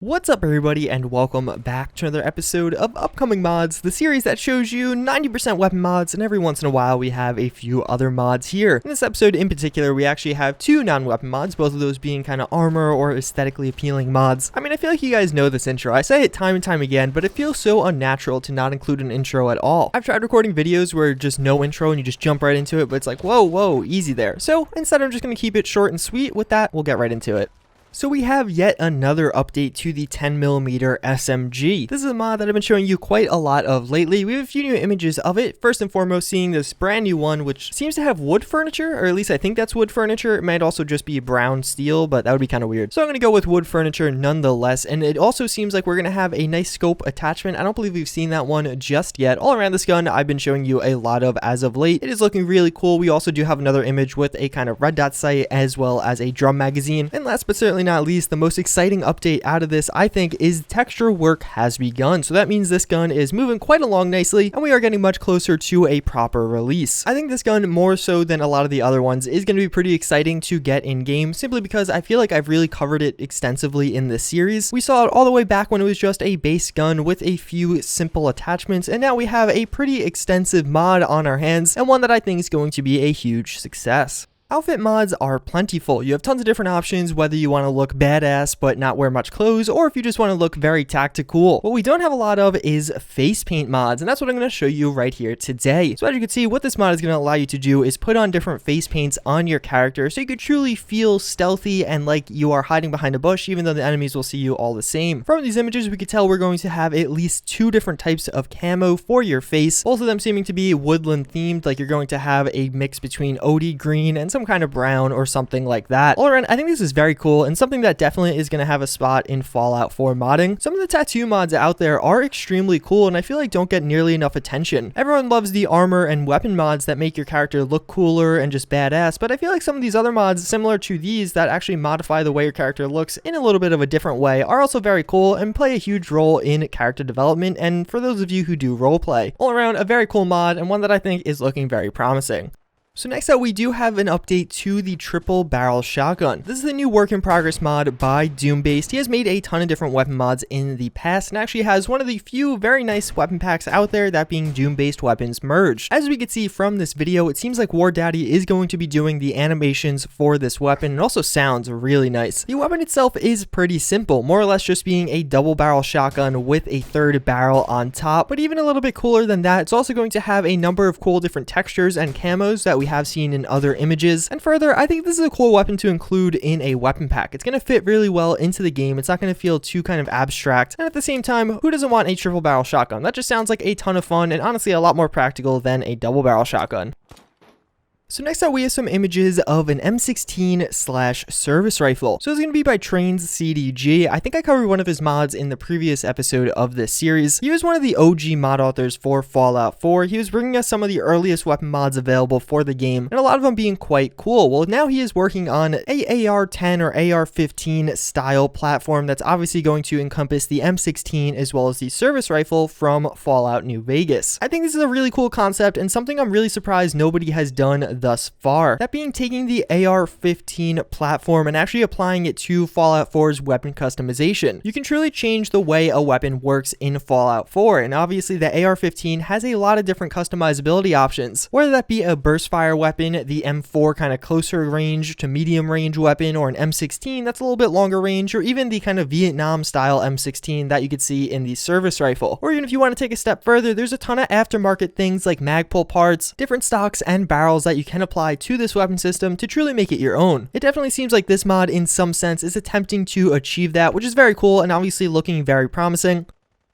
What's up everybody and welcome back to another episode of Upcoming Mods, the series that shows you 90% weapon mods, and every once in a while we have a few other mods here. In this episode in particular, we actually have two non-weapon mods, both of those being kind of armor or aesthetically appealing mods. I mean, I feel like you guys know this intro. I say it time and time again, but it feels so unnatural to not include an intro at all. I've tried recording videos where just no intro and you just jump right into it, but it's like, whoa, easy there. So instead I'm just going to keep it short and sweet. With that, we'll get right into it. So we have yet another update to the 10mm SMG. This is a mod that I've been showing you quite a lot of lately. We have a few new images of it. First and foremost, seeing this brand new one, which seems to have wood furniture, or at least I think that's wood furniture. It might also just be brown steel, but that would be kind of weird. So I'm going to go with wood furniture nonetheless. And it also seems like we're going to have a nice scope attachment. I don't believe we've seen that one just yet. All around this gun, I've been showing you a lot of as of late. It is looking really cool. We also do have another image with a kind of red dot sight as well as a drum magazine. And last but certainly not least, the most exciting update out of this, I think, is texture work has begun. So that means this gun is moving quite along nicely and we are getting much closer to a proper release. I think this gun, more so than a lot of the other ones, is going to be pretty exciting to get in game, simply because I feel like I've really covered it extensively in this series. We saw it all the way back when it was just a base gun with a few simple attachments, and now we have a pretty extensive mod on our hands, and one that I think is going to be a huge success. Outfit mods are plentiful. You have tons of different options, whether you want to look badass but not wear much clothes, or if you just want to look very tactical. What we don't have a lot of is face paint mods, and that's what I'm going to show you right here today. So as you can see, what this mod is going to allow you to do is put on different face paints on your character so you could truly feel stealthy and like you are hiding behind a bush, even though the enemies will see you all the same. From these images, we could tell we're going to have at least two different types of camo for your face, both of them seeming to be woodland themed, like you're going to have a mix between OD green and some kind of brown or something like that. All around, I think this is very cool and something that definitely is going to have a spot in Fallout 4 modding. Some of the tattoo mods out there are extremely cool and I feel like don't get nearly enough attention. Everyone loves the armor and weapon mods that make your character look cooler and just badass, but I feel like some of these other mods similar to these that actually modify the way your character looks in a little bit of a different way are also very cool and play a huge role in character development, and for those of you who do roleplay. All around, a very cool mod and one that I think is looking very promising. So next up, we do have an update to the TripleBarrel Shotgun. This is a new work in progress mod by Doombased. He has made a ton of different weapon mods in the past and actually has one of the few very nice weapon packs out there, that being Doombased weapons merged. As we can see from this video, it seems like War Daddy is going to be doing the animations for this weapon, and also sounds really nice. The weapon itself is pretty simple, more or less just being a double barrel shotgun with a third barrel on top, but even a little bit cooler than that, it's also going to have a number of cool different textures and camos that we have seen in other images. And further, I think this is a cool weapon to include in a weapon pack. It's going to fit really well into the game. It's not going to feel too kind of abstract, and at the same time, who doesn't want a triple barrel shotgun? That just sounds like a ton of fun and honestly a lot more practical than a double barrel shotgun. So next up, we have some images of an M16/service rifle. So it's going to be by Trains CDG. I think I covered one of his mods in the previous episode of this series. He was one of the OG mod authors for Fallout 4. He was bringing us some of the earliest weapon mods available for the game, and a lot of them being quite cool. Well, now he is working on a AR-10 or AR-15 style platform that's obviously going to encompass the M16 as well as the service rifle from Fallout New Vegas. I think this is a really cool concept and something I'm really surprised nobody has done thus far. That being taking the AR-15 platform and actually applying it to Fallout 4's weapon customization. You can truly change the way a weapon works in Fallout 4, and obviously the AR-15 has a lot of different customizability options, whether that be a burst fire weapon, the M4 kind of closer range to medium range weapon, or an M16 that's a little bit longer range, or even the kind of Vietnam style M16 that you could see in the service rifle. Or even if you want to take a step further, there's a ton of aftermarket things like mag pull parts, different stocks and barrels that you can apply to this weapon system to truly make it your own. It definitely seems like this mod in some sense is attempting to achieve that, which is very cool and obviously looking very promising.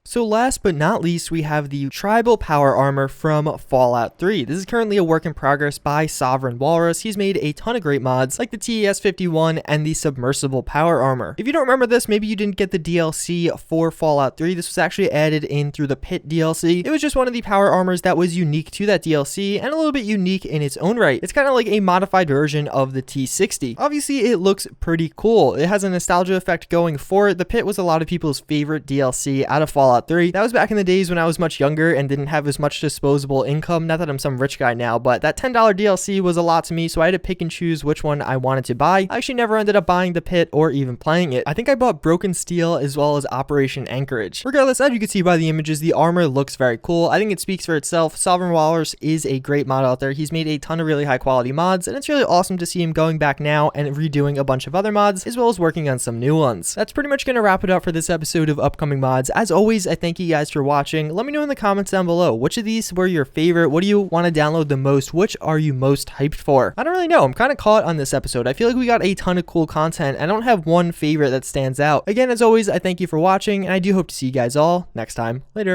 So last but not least, we have the Tribal Power Armor from Fallout 3. This is currently a work in progress by Sovereign Walrus. He's made a ton of great mods like the TES-51 and the Submersible Power Armor. If you don't remember this, maybe you didn't get the DLC for Fallout 3. This was actually added in through the Pit DLC. It was just one of the power armors that was unique to that DLC and a little bit unique in its own right. It's kind of like a modified version of the T60. Obviously, it looks pretty cool. It has a nostalgia effect going for it. The Pit was a lot of people's favorite DLC out of Fallout Fallout 3. That was back in the days when I was much younger and didn't have as much disposable income. Not that I'm some rich guy now, but that $10 DLC was a lot to me, so I had to pick and choose which one I wanted to buy. I actually never ended up buying the pit or even playing it. I think I bought Broken Steel as well as Operation Anchorage. Regardless, as you can see by the images, the armor looks very cool. I think it speaks for itself. Sovereign Walrus is a great mod out there. He's made a ton of really high quality mods, and it's really awesome to see him going back now and redoing a bunch of other mods, as well as working on some new ones. That's pretty much going to wrap it up for this episode of Upcoming Mods. As always, I thank you guys for watching. Let me know in the comments down below, which of these were your favorite? What do you want to download the most? Which are you most hyped for? I don't really know. I'm kind of caught on this episode. I feel like we got a ton of cool content. I don't have one favorite that stands out. Again, as always, I thank you for watching, and I do hope to see you guys all next time. Later.